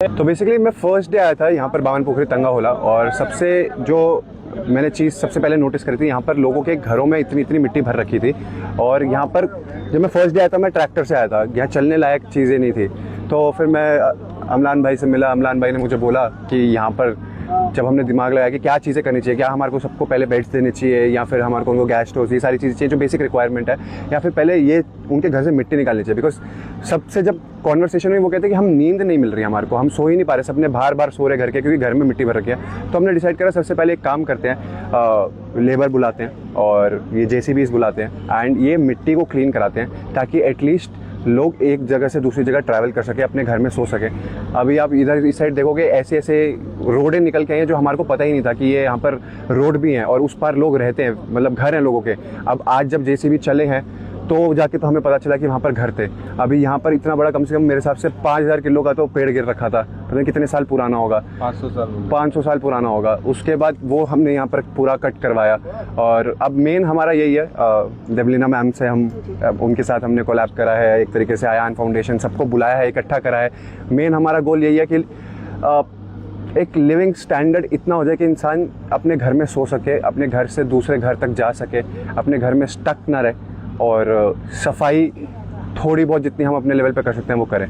तो बेसिकली मैं first day आया था यहाँ पर बावन पोखरी तंगा होला, और सबसे जो मैंने चीज़ सबसे पहले नोटिस करी थी, यहाँ पर लोगों के घरों में इतनी इतनी मिट्टी भर रखी थी। और यहाँ पर जब मैं फर्स्ट डे आया था, मैं ट्रैक्टर से आया था, यहाँ चलने लायक चीज़ें नहीं थी। तो फिर मैं अमलान भाई से मिला। अमलान भाई ने मुझे बोला कि यहाँ पर जब हमने दिमाग लगाया कि क्या चीज़ें करनी चाहिए, क्या हमारे को सबको पहले बेड्स देने चाहिए, या फिर हमारे को उनको गैस स्टोव, ये सारी चीज़ें चाहिए जो बेसिक रिक्वायरमेंट है, या फिर पहले ये उनके घर से मिट्टी निकालनी चाहिए। बिकॉज सबसे जब कॉन्वर्सेशन में वो कहते हैं कि हम नींद नहीं मिल रही है हमारे को, हम सो ही नहीं पा रहे, सबने बार बार सो रहे घर के, क्योंकि घर में मिट्टी भर रखी है। तो हमने डिसाइड करा सबसे पहले एक काम करते हैं, लेबर बुलाते हैं और ये JCBs बुलाते हैं एंड ये मिट्टी को क्लीन कराते हैं, ताकि एटलीस्ट लोग एक जगह से दूसरी जगह ट्रैवल कर सके, अपने घर में सो सके। अभी आप इधर इस साइड देखोगे, ऐसे ऐसे रोडें निकल के आई हैं जो हमारे को पता ही नहीं था कि ये यहाँ पर रोड भी हैं और उस पार लोग रहते हैं, मतलब घर हैं लोगों के। अब आज जब JCB चले हैं तो जाके तो हमें पता चला कि वहाँ पर घर थे। अभी यहाँ पर इतना बड़ा, कम से कम मेरे हिसाब से 5000 किलो का तो पेड़ गिर रखा था, पता नहीं कितने साल पुराना होगा, 500 साल पुराना होगा। उसके बाद वो हमने यहाँ पर पूरा कट करवाया। और अब मेन हमारा यही है, देवलीना मैम से हम उनके साथ हमने कोलैब करा है, एक तरीके से आयान फाउंडेशन सबको बुलाया है, इकट्ठा करा है। मेन हमारा गोल यही है कि एक लिविंग स्टैंडर्ड इतना हो जाए कि इंसान अपने घर में सो सके, अपने घर से दूसरे घर तक जा सके, अपने घर में स्टक ना रहे, और सफाई थोड़ी बहुत जितनी हम अपने लेवल पे कर सकते हैं वो करें।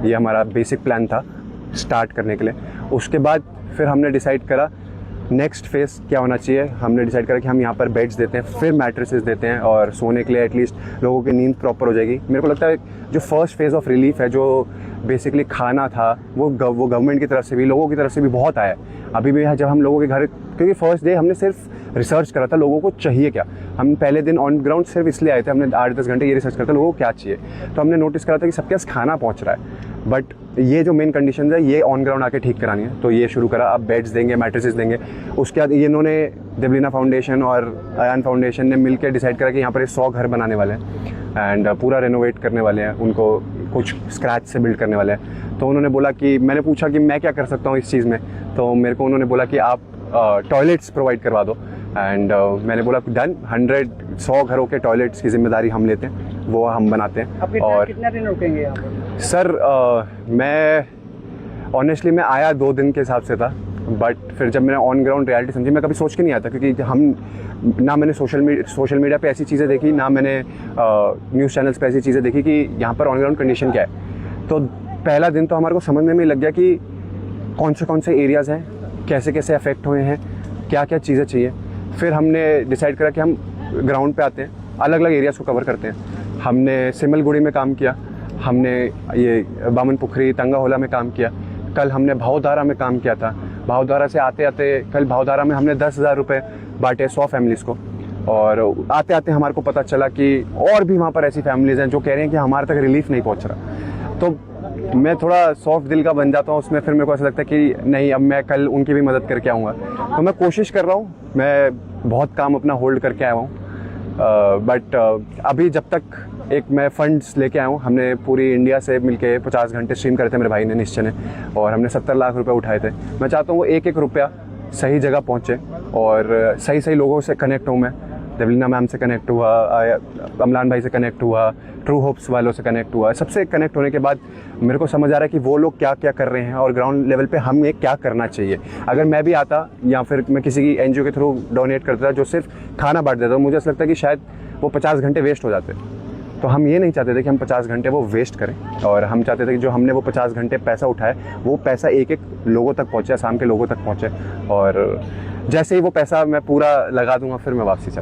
ये हमारा बेसिक प्लान था स्टार्ट करने के लिए। उसके बाद फिर हमने डिसाइड करा नेक्स्ट फेज़ क्या होना चाहिए। हमने डिसाइड करा कि हम यहाँ पर बेड्स देते हैं, फिर मैट्रेसेस देते हैं, और सोने के लिए एटलीस्ट लोगों की नींद प्रॉपर हो जाएगी। मेरे को लगता है जो फर्स्ट फेज़ ऑफ रिलीफ है, जो बेसिकली खाना था, वो गवर्नमेंट की तरफ से भी, लोगों की तरफ से भी बहुत आया है। अभी भी जब हम लोगों के घर, क्योंकि फर्स्ट डे हमने सिर्फ रिसर्च करा था लोगों को चाहिए क्या। हम पहले दिन ऑन ग्राउंड सिर्फ इसलिए आए थे, हमने 8-10 घंटे ये रिसर्च करा था लोगों को क्या चाहिए। तो हमने नोटिस करा था कि सबके पास खाना पहुँच रहा है, बट ये जो मेन कंडीशन है ये ऑन ग्राउंड आके ठीक करानी है। तो ये शुरू करा, अब बेड्स देंगे, मैट्रेसेस देंगे। उसके बाद ये इन्होंने देवलीना फाउंडेशन और आयान फाउंडेशन ने मिलकर डिसाइड करा कि यहाँ पर 100 घर बनाने वाले हैं एंड पूरा रेनोवेट करने वाले हैं, उनको कुछ स्क्रैच से बिल्ड करने वाले हैं। तो उन्होंने बोला कि, मैंने पूछा कि मैं क्या कर सकता हूँ इस चीज़ में, तो मेरे को उन्होंने बोला कि आप टॉयलेट्स प्रोवाइड करवा दो। एंड मैंने बोला डन, 100 घरों के टॉयलेट्स की जिम्मेदारी हम लेते हैं, वो हम बनाते हैं। और कितने दिन रुकेंगे यहाँ पर? सर मैं ऑनेस्टली मैं आया 2 दिन के हिसाब से था, बट फिर जब मैंने ऑन ग्राउंड रियलिटी समझी, मैं कभी सोच के नहीं आया था, क्योंकि हम ना मैंने सोशल मीडिया पे ऐसी चीज़ें देखी, ना मैंने न्यूज़ चैनल्स पे ऐसी चीज़ें देखी कि यहाँ पर ऑन ग्राउंड कंडीशन क्या है। तो पहला दिन तो हमारे को समझने में लग गया कि कौन से एरियाज़ हैं, कैसे कैसे अफेक्ट हुए हैं, क्या क्या चीज़ें चाहिए। फिर हमने डिसाइड करा कि हम ग्राउंड पे आते हैं, अलग अलग एरियाज़ को कवर करते हैं। हमने सिमलगुड़ी में काम किया, हमने ये बावन पोखरी तंगा होला में काम किया, कल हमने भावधारा में काम किया था। भावधारा से आते आते कल भावधारा में हमने 10,000 रुपये बांटे 100 फैमिलीज़ को, और आते आते हमारे को पता चला कि और भी वहाँ पर ऐसी फैमिलीज़ हैं जो कह रही हैं कि हमारे तक रिलीफ नहीं पहुँच रहा। तो मैं थोड़ा सॉफ्ट दिल का बन जाता हूँ उसमें, फिर मेरे को ऐसा लगता है कि नहीं, अब मैं कल उनकी भी मदद करके आऊँगा। तो मैं कोशिश कर रहा हूँ, मैं बहुत काम अपना होल्ड करके आया हूँ, बट अभी जब तक एक मैं फंड्स लेके आया हूँ, हमने पूरी इंडिया से मिलके 50 घंटे स्ट्रीम करे थे मेरे भाई ने, निश्चय ने, और हमने 70 लाख रुपए उठाए थे। मैं चाहता हूँ वो एक एक रुपया सही जगह पहुँचे और सही सही लोगों से कनेक्ट हूँ। मैं देवलीना मैम से कनेक्ट हुआ, अमलान भाई से कनेक्ट हुआ, ट्रू होप्स वालों से कनेक्ट हुआ। सबसे कनेक्ट होने के बाद मेरे को समझ आ रहा है कि वो लोग क्या क्या कर रहे हैं और ग्राउंड लेवल पे हमें क्या करना चाहिए। अगर मैं भी आता या फिर मैं किसी की NGO के थ्रू डोनेट करता जो सिर्फ खाना बांट देता, मुझे ऐसा लगता है कि शायद वो 50 घंटे वेस्ट हो जाते। तो हम ये नहीं चाहते थे कि हम 50 घंटे वो वेस्ट करें, और हम चाहते थे कि जो हमने वो 50 घंटे पैसा उठाए, वो पैसा एक एक लोगों तक पहुँचे, शाम के लोगों तक पहुँचे। और जैसे ही वो पैसा मैं पूरा लगा दूंगा, फिर मैं वापसी चला